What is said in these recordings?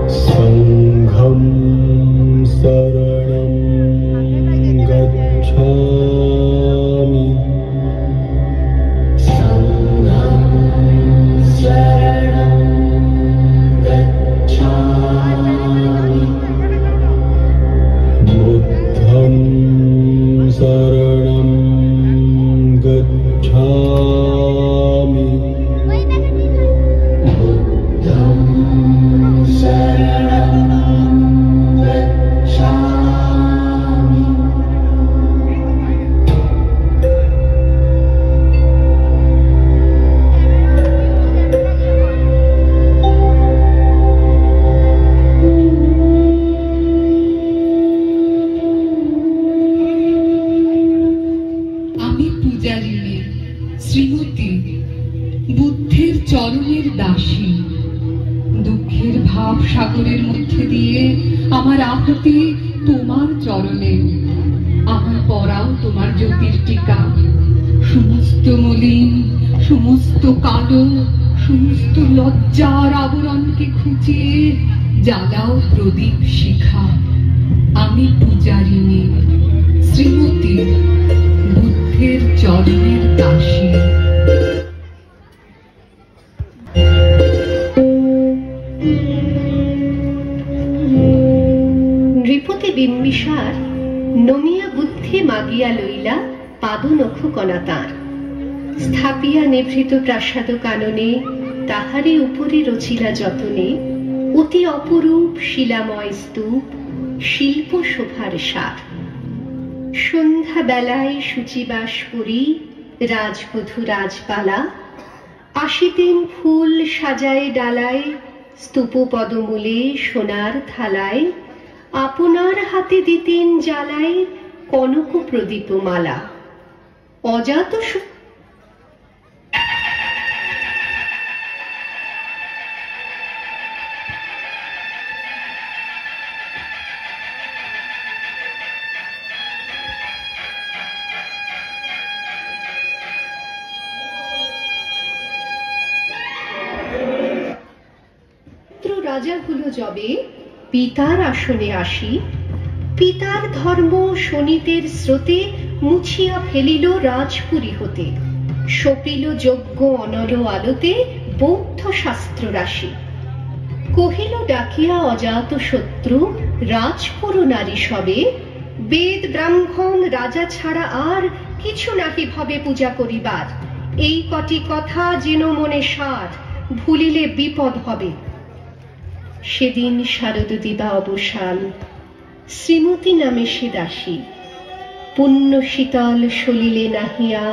संघं शरणं गच्छामि संघं शरणं गच्छामि बुद्धं शरणं गच्छामि बुद्धं शरणं गच्छामि। আমি পূজারিণী শ্রীমতী, বুদ্ধের চরণের দাসী। দুঃখের ভাব সাগরের মধ্যে দিয়ে আমার আকুতি তোমার চরণে। আমার পরাও তোমার জ্যোতির টিকা। সমস্ত মলিন, সমস্ত কালো, সমস্ত লজ্জার আবরণকে খুঁচিয়ে জ্বালাও প্রদীপ শিখা। আমি পূজারিণী শ্রীমতী, বুদ্ধের চরণের দাসী। নৃপতি বিম্বিসার নমিয়া বুদ্ধি মাগিয়া লইলা পাদনখ কণা তাঁর। স্থাপিয়া নিভৃত প্রাসাদ কাননে তাহারই উপরে রচিলা যতনে অতি অপরূপ শিলাময় স্তূপ, শিল্প শোভার সার। সন্ধ্যা বেলায় শুচিবাস করি রাজবধূ রাজপালা, আসিতেন ফুল সাজায় ডালায়, স্তূপ পদমূলে সোনার থালায়, আপনার হাতে দিতেন জ্বালায় কনক প্রদীপ মালা। অজাত রাজা হলো যবে পিতার আসনে আসি, পিতার ধর্ম শোনিতের স্রোতে মুছিয়া ফেলিল রাজপুরী হতে। সপিল যজ্ঞ অনল আলোতে বৌদ্ধ শাস্ত্র রাশি। কহিল ডাকিয়া অজাত শত্রু রাজপুর নারী সবে, বেদ ব্রাহ্মণ রাজা ছাড়া আর কিছু নাহি ভবে পূজা করিবার। এই কটি কথা যেন মনে সার, ভুলিলে বিপদ হবে। সেদিন শারদ দিবা অবসান, শ্রীমতী নামে সে দাসী। পুণ্য শীতল সলিলে নাহিয়া,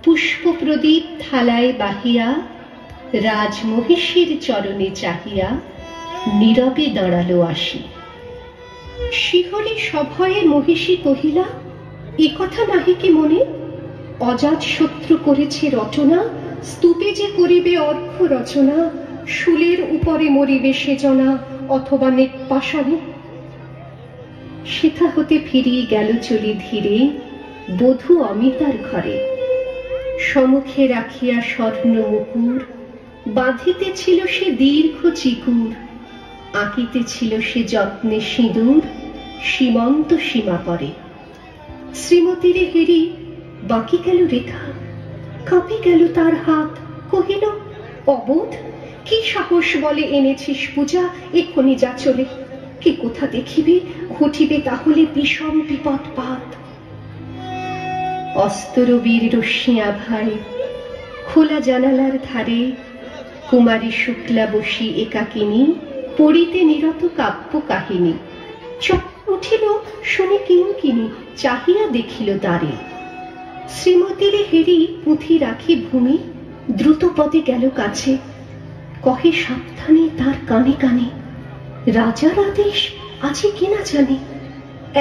পুষ্প প্রদীপ থালায় বাহিয়া, রাজমহিষীর চরণে চাহিয়া নীরবে দাঁড়ালো আসি। শিহরে সভয়ে মহিষী কহিলা, এ কথা নাহি কি মনে? অজাত শত্রু করেছে রটনা, স্তূপে যে করিবে অর্ঘ্য রচনা। শুলের উপরে মরিবে সেজনা, অথবা নেকপাশানে। সেথা হতে ফিরিয়ে গেল চলি ধীরে বধূ অমিতার ঘরে। সম্মুখে রাখিয়া স্বর্ণ মুকুর, বাঁধিতেছিল সে দীর্ঘ চিকুর। আঁকিতেছিল সে যত্নে সিঁদুর, সীমন্ত সীমা পরে। শ্রীমতীরে হেরি বাকি গেল রেখা, কাঁপি গেল তার হাত। কহিল, অবোধ, কি সাহস বলে এনেছিস পূজা? এক্ষুনি যা চলে। কি কোথা দেখিবে, ঘটিবে তাহলে বিষম বিপদপাত। অস্তরবীর রশ্মি আভায় খোলা জানালার ধারে কুমারী শুক্লা বসি একাকিনী পড়িতে নিরত কাব্য কাহিনী। চোখ উঠিল শুনি কিঙ্কিনী, চাহিয়া দেখিল দ্বারে। শ্রীমতীরে হেরি পুঁথি রাখি ভূমি, দ্রুত পদে গেল কাছে। কহে সাবধানে তার কানে কানে, রাজার আদেশ আছে কিনা জানে।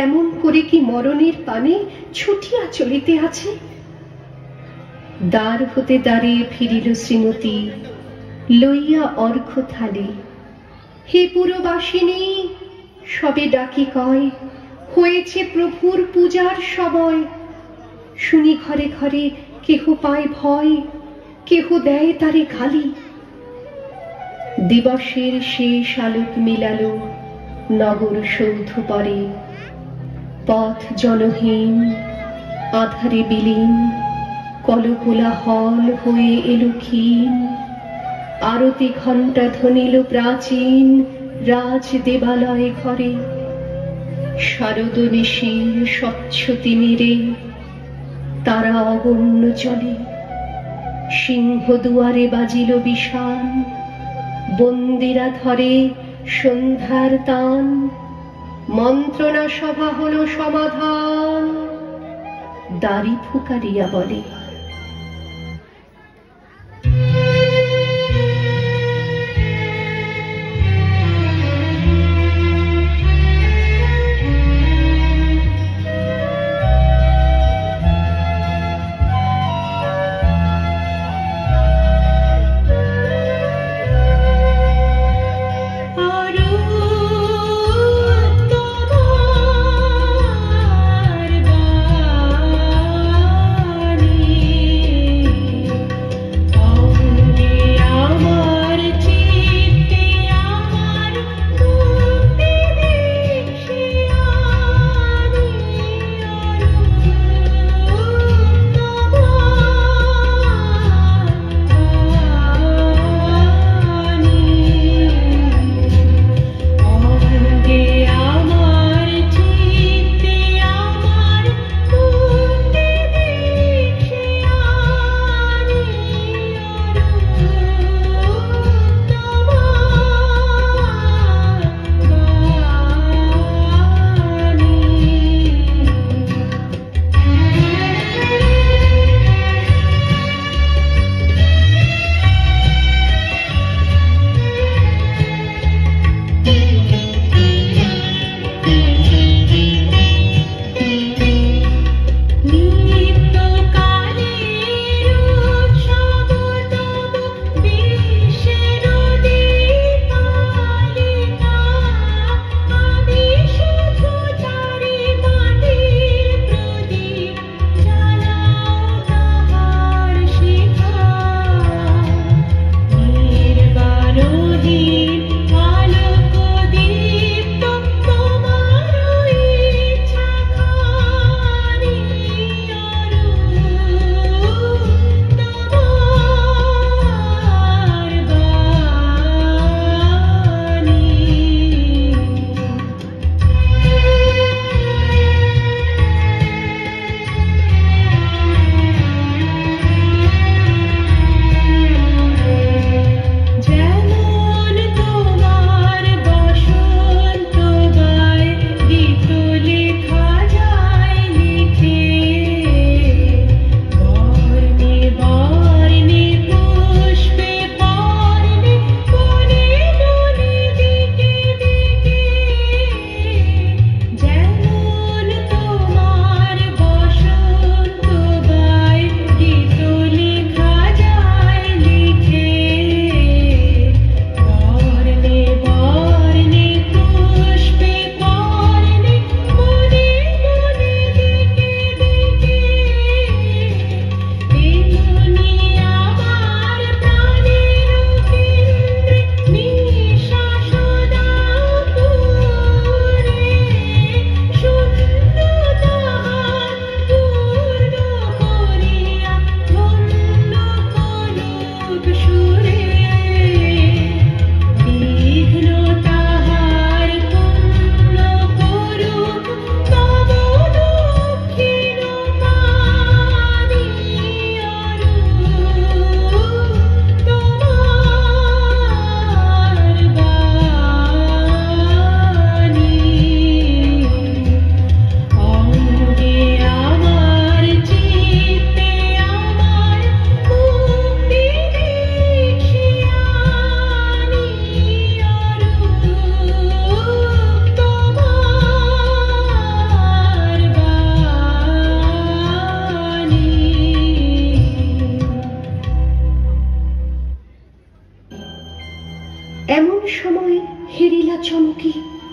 এমন করে কি মরণের পানে ছুটিয়া চলিতে আছে। দ্বার হতে দ্বারে ফিরিল শ্রীমতী, লইয়া অর্ঘ্য থালি। হে পুরবাসিনী, সবে ডাকি কয়, হয়েছে প্রভুর পূজার সময়। শুনি ঘরে ঘরে কেহ পায় ভয়, কেহ দেয় তারে গালি। দিবসের শেষ আলোক মিলালো নগর সৌধ পরে, পথ জনহীন আধারে বিলীন, কলকোলাহল হয়ে এলো ক্ষীণ। আরতি ঘণ্টা ধ্বনিল প্রাচীন রাজ দেবালয় ঘরে, শারদ নিশীর স্বচ্ছ তিমিরে তারা অগণ্য চলে। সিংহ দুয়ারে বাজিল বিষাণ, বন্দিরা ধরে সন্ধ্যার তান। মন্ত্রণা সভা হলো সমাধান, দাড়ি ফুকারিয়া বলে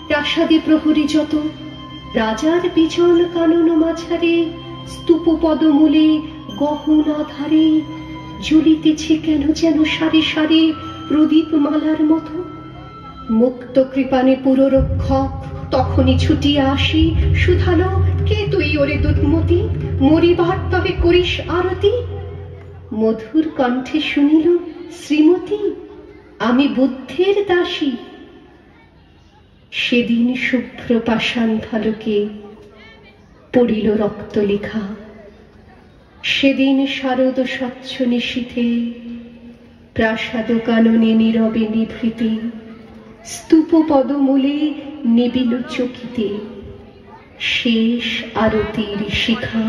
প্রাসাদে প্রহরী যত, রাজার বিজন কানন মাঝারে, স্তূপ পদমূলে গহন আধারে ঝুলিতেছে কেন যেন সারি সারি প্রদীপ মালার মতো। মুক্ত কৃপানে পুররক্ষক তখনই ছুটিয়া আসি, শুধালো, কে তুই ওরে দুধমতি, মরিবার তবে করিস আরতি? মধুর কণ্ঠে শুনিল, শ্রীমতী, আমি বুদ্ধের দাসী। সেদিন শুভ্র পাষাণ ফলকে পড়িল রক্ত লেখা। সেদিন শারদ স্বচ্ছ নিশীথে প্রাসাদ কাননে নীরবে নিভৃতে, স্তূপ পদমূলে নিবিল চকিতে শেষ আরতির শিখা।